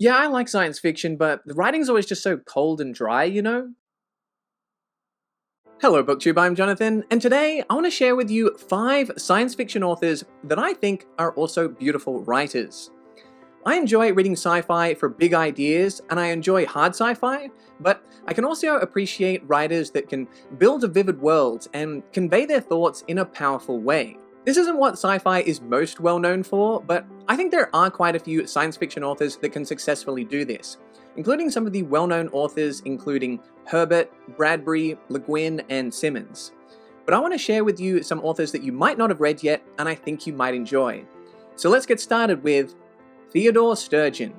Yeah, I like science fiction, but the writing's always just so cold and dry, you know? Hello, BookTube, I'm Jonathan, and today I want to share with you 5 science fiction authors that I think are also beautiful writers. I enjoy reading sci-fi for big ideas, and I enjoy hard sci-fi, but I can also appreciate writers that can build a vivid world and convey their thoughts in a powerful way. This isn't what sci-fi is most well known for, but I think there are quite a few science fiction authors that can successfully do this, including some of the well-known authors including Herbert, Bradbury, Le Guin, and Simmons. But I want to share with you some authors that you might not have read yet and I think you might enjoy. So let's get started with Theodore Sturgeon.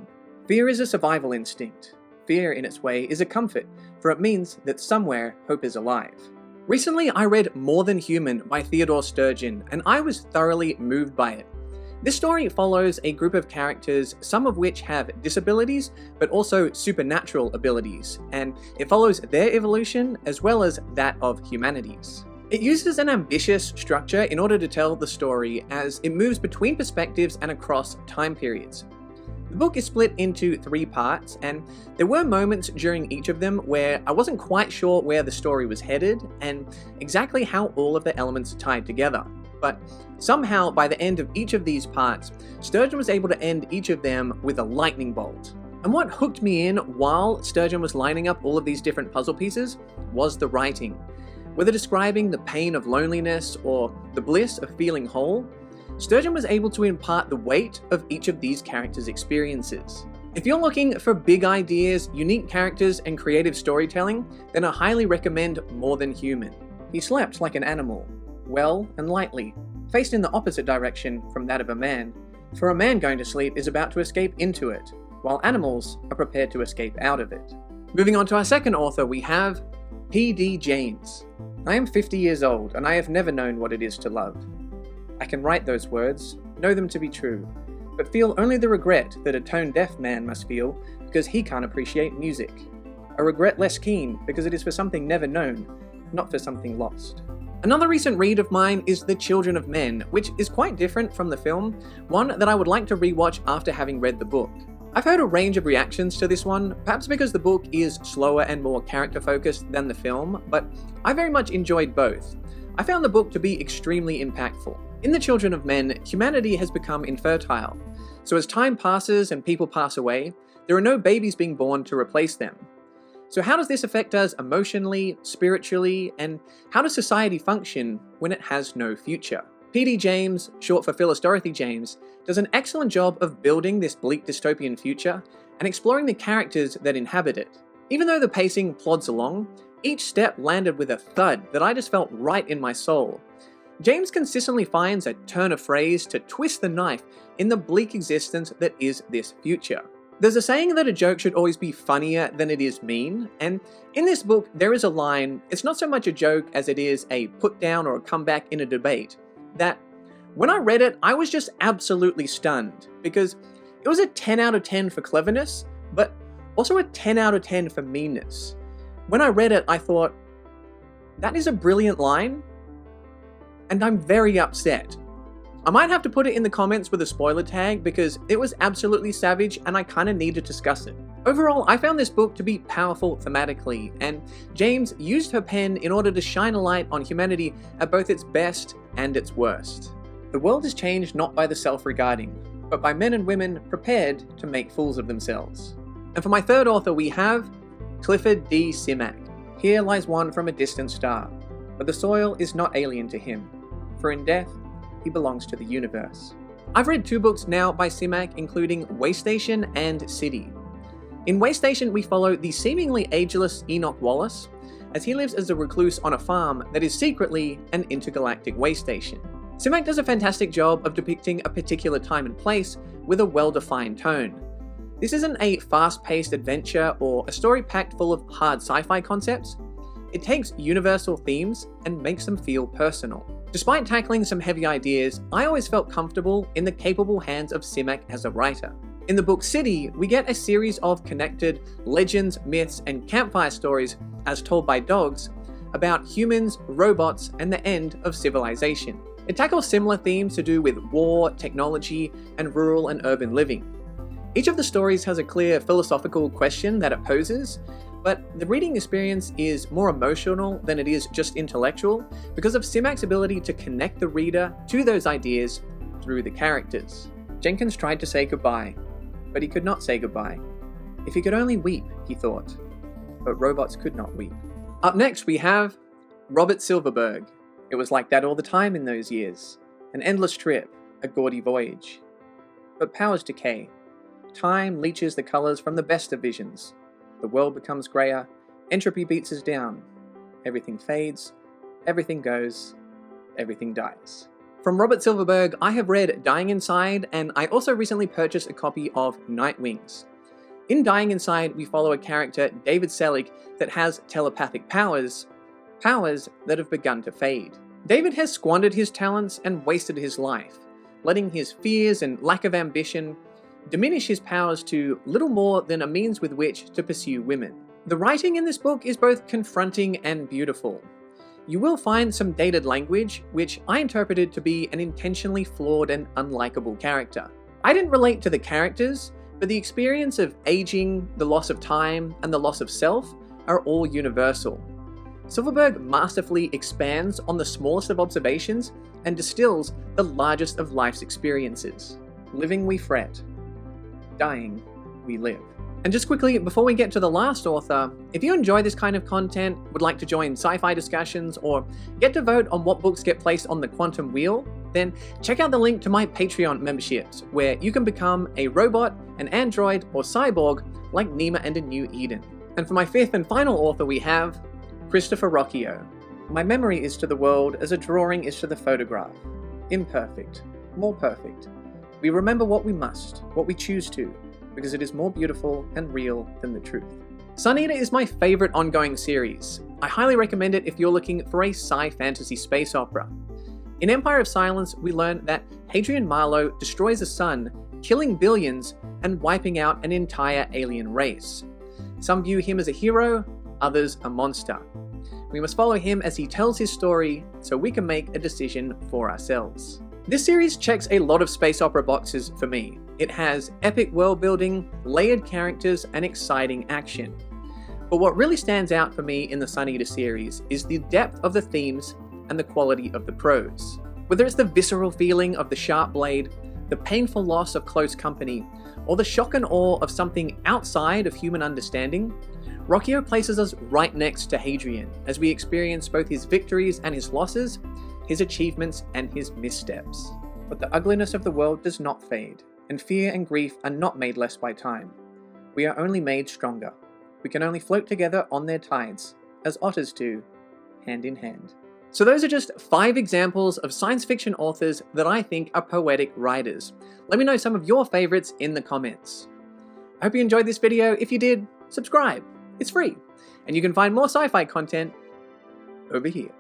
Fear is a survival instinct. Fear, in its way, is a comfort, for it means that somewhere hope is alive. Recently, I read More Than Human by Theodore Sturgeon, and I was thoroughly moved by it. This story follows a group of characters, some of which have disabilities, but also supernatural abilities, and it follows their evolution as well as that of humanity's. It uses an ambitious structure in order to tell the story as it moves between perspectives and across time periods. The book is split into 3 parts, and there were moments during each of them where I wasn't quite sure where the story was headed and exactly how all of the elements tied together. But somehow, by the end of each of these parts, Sturgeon was able to end each of them with a lightning bolt. And what hooked me in while Sturgeon was lining up all of these different puzzle pieces was the writing. Whether describing the pain of loneliness or the bliss of feeling whole, Sturgeon was able to impart the weight of each of these characters' experiences. If you're looking for big ideas, unique characters, and creative storytelling, then I highly recommend More Than Human. He slept like an animal, well and lightly, faced in the opposite direction from that of a man, for a man going to sleep is about to escape into it, while animals are prepared to escape out of it. Moving on to our second author, we have P.D. James. I am 50 years old, and I have never known what it is to love. I can write those words, know them to be true, but feel only the regret that a tone-deaf man must feel because he can't appreciate music. A regret less keen because it is for something never known, not for something lost. Another recent read of mine is The Children of Men, which is quite different from the film, one that I would like to rewatch after having read the book. I've heard a range of reactions to this one, perhaps because the book is slower and more character-focused than the film, but I very much enjoyed both. I found the book to be extremely impactful. In The Children of Men, humanity has become infertile, so as time passes and people pass away, there are no babies being born to replace them. So how does this affect us emotionally, spiritually, and how does society function when it has no future? P.D. James, short for Phyllis Dorothy James, does an excellent job of building this bleak dystopian future and exploring the characters that inhabit it. Even though the pacing plods along, each step landed with a thud that I just felt right in my soul. James consistently finds a turn of phrase to twist the knife in the bleak existence that is this future. There's a saying that a joke should always be funnier than it is mean, and in this book there is a line, it's not so much a joke as it is a put down or a comeback in a debate, that when I read it I was just absolutely stunned, because it was a 10 out of 10 for cleverness, but also a 10 out of 10 for meanness. When I read it I thought, that is a brilliant line, and I'm very upset. I might have to put it in the comments with a spoiler tag because it was absolutely savage and I kinda need to discuss it. Overall, I found this book to be powerful thematically, and James used her pen in order to shine a light on humanity at both its best and its worst. The world is changed not by the self-regarding, but by men and women prepared to make fools of themselves. And for my third author we have Clifford D. Simak. Here lies one from a distant star, but the soil is not alien to him, for in death, he belongs to the universe. I've read 2 books now by Simak, including Waystation and City. In Waystation, we follow the seemingly ageless Enoch Wallace, as he lives as a recluse on a farm that is secretly an intergalactic waystation. Simak does a fantastic job of depicting a particular time and place with a well-defined tone. This isn't a fast-paced adventure or a story packed full of hard sci-fi concepts. It takes universal themes and makes them feel personal. Despite tackling some heavy ideas, I always felt comfortable in the capable hands of Simak as a writer. In the book City, we get a series of connected legends, myths, and campfire stories, as told by dogs, about humans, robots, and the end of civilization. It tackles similar themes to do with war, technology, and rural and urban living. Each of the stories has a clear philosophical question that it poses, but the reading experience is more emotional than it is just intellectual because of Simak's ability to connect the reader to those ideas through the characters. Jenkins tried to say goodbye, but he could not say goodbye. If he could only weep, he thought. But robots could not weep. Up next we have Robert Silverberg. It was like that all the time in those years. An endless trip, a gaudy voyage. But powers decay. Time leaches the colours from the best of visions. The world becomes greyer, entropy beats us down. Everything fades, everything goes, everything dies. From Robert Silverberg, I have read Dying Inside, and I also recently purchased a copy of Night Wings. In Dying Inside, we follow a character, David Selig, that has telepathic powers that have begun to fade. David has squandered his talents and wasted his life, letting his fears and lack of ambition diminish his powers to little more than a means with which to pursue women. The writing in this book is both confronting and beautiful. You will find some dated language, which I interpreted to be an intentionally flawed and unlikable character. I didn't relate to the characters, but the experience of aging, the loss of time, and the loss of self are all universal. Silverberg masterfully expands on the smallest of observations and distills the largest of life's experiences. Living we fret, dying we live. And just quickly, before we get to the last author, if you enjoy this kind of content, would like to join sci-fi discussions, or get to vote on what books get placed on the quantum wheel, then check out the link to my Patreon memberships, where you can become a robot, an android, or cyborg like Nima and a New Eden. And for my fifth and final author we have Christopher Ruocchio. My memory is to the world as a drawing is to the photograph. Imperfect, more perfect. We remember what we must, what we choose to, because it is more beautiful and real than the truth. Sun Eater is my favorite ongoing series. I highly recommend it if you're looking for a sci-fantasy space opera. In Empire of Silence, we learn that Hadrian Marlowe destroys a sun, killing billions and wiping out an entire alien race. Some view him as a hero, others a monster. We must follow him as he tells his story so we can make a decision for ourselves. This series checks a lot of space opera boxes for me. It has epic world building, layered characters, and exciting action. But what really stands out for me in the Sun Eater series is the depth of the themes and the quality of the prose. Whether it's the visceral feeling of the sharp blade, the painful loss of close company, or the shock and awe of something outside of human understanding, Ruocchio places us right next to Hadrian as we experience both his victories and his losses, his achievements and his missteps. But the ugliness of the world does not fade, and fear and grief are not made less by time. We are only made stronger. We can only float together on their tides, as otters do, hand in hand. So those are just 5 examples of science fiction authors that I think are poetic writers. Let me know some of your favorites in the comments. I hope you enjoyed this video. If you did, subscribe. It's free. And you can find more sci-fi content over here.